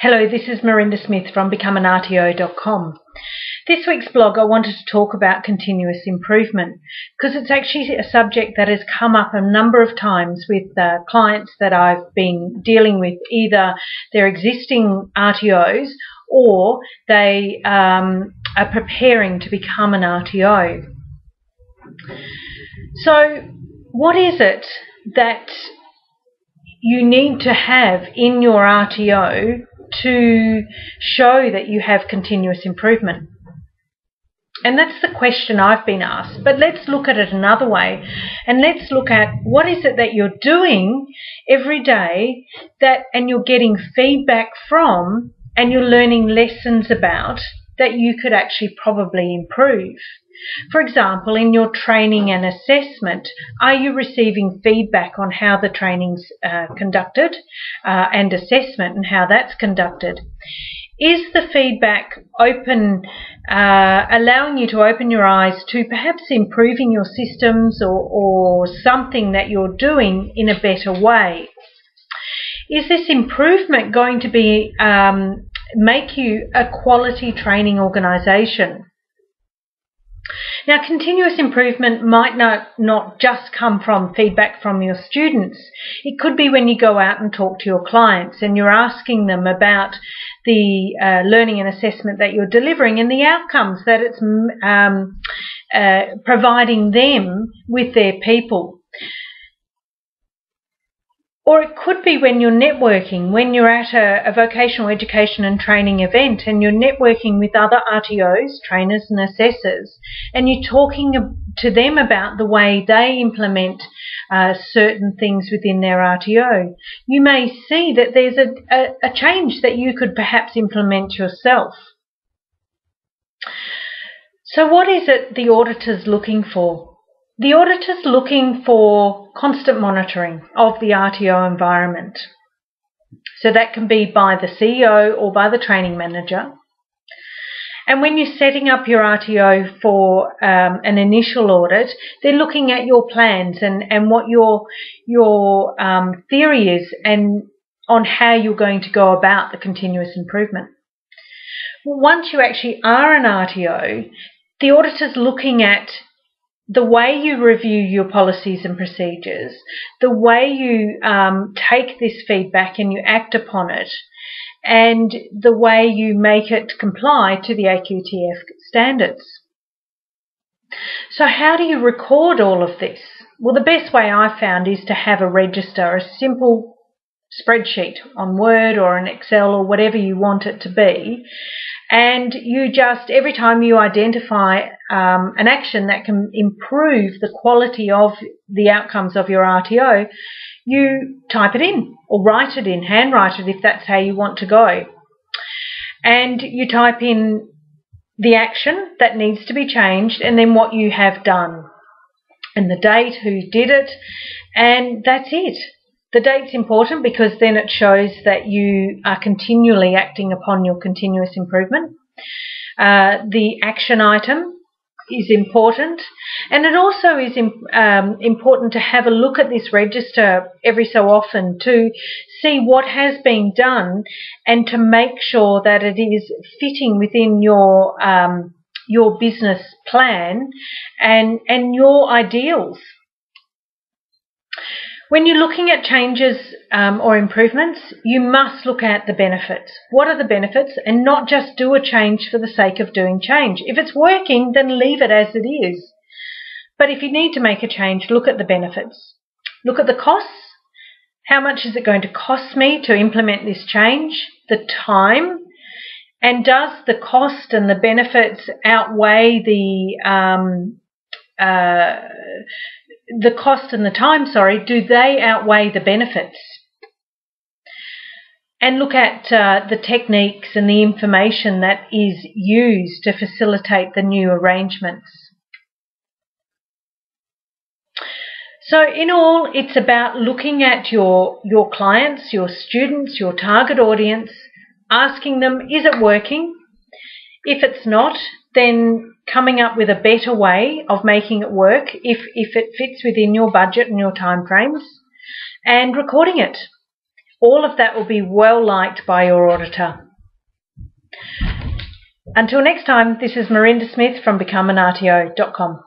Hello, this is Merinda Smith from becomeanrto.com. This week's blog I wanted to talk about continuous improvement because it's actually a subject that has come up a number of times with clients that I've been dealing with. Either they're existing RTOs or they are preparing to become an RTO. So what is it that you need to have in your RTO to show that you have continuous improvement? And that's the question I've been asked. But let's look at it another way, and let's look at what is it that you're doing every day and you're getting feedback from and you're learning lessons about that you could actually probably improve. For example, in your training and assessment, are you receiving feedback on how the training's conducted and assessment and how that's conducted? Is the feedback open, allowing you to open your eyes to perhaps improving your systems or something that you're doing in a better way? Is this improvement going to be make you a quality training organisation? Now, continuous improvement might not just come from feedback from your students. It could be when you go out and talk to your clients and you're asking them about the learning and assessment that you're delivering and the outcomes that it's providing them with their people. Or it could be when you're networking, when you're at a vocational education and training event and you're networking with other RTOs, trainers and assessors, and you're talking to them about the way they implement certain things within their RTO. You may see that there's a change that you could perhaps implement yourself. So what is it the auditor's looking for? The auditor's looking for constant monitoring of the RTO environment. So that can be by the CEO or by the training manager. And when you're setting up your RTO for an initial audit, they're looking at your plans and what your theory is and on how you're going to go about the continuous improvement. Once you actually are an RTO, the auditor's looking at the way you review your policies and procedures, the way you take this feedback and you act upon it, and the way you make it comply to the AQTF standards. So how do you record all of this? Well, the best way I've found is to have a register, a simple spreadsheet on Word or an Excel or whatever you want it to be. And you just, every time you identify an action that can improve the quality of the outcomes of your RTO, you type it in or write it in, handwrite it if that's how you want to go. And you type in the action that needs to be changed and then what you have done and the date, who did it, and that's it. The date's important because then it shows that you are continually acting upon your continuous improvement. The action item is important, and it also is important to have a look at this register every so often to see what has been done and to make sure that it is fitting within your business plan and your ideals. When you're looking at changes or improvements, you must look at the benefits. What are the benefits? And not just do a change for the sake of doing change. If it's working, then leave it as it is. But if you need to make a change, look at the benefits. Look at the costs. How much is it going to cost me to implement this change? The time. And does the cost and the benefits outweigh the cost and the time, do they outweigh the benefits? And look at the techniques and the information that is used to facilitate the new arrangements. So in all, it's about looking at your clients, your students, your target audience, asking them, is it working? If it's not, then coming up with a better way of making it work if it fits within your budget and your time frames, and recording it. All of that will be well liked by your auditor. Until next time, this is Merinda Smith from becomeanrto.com.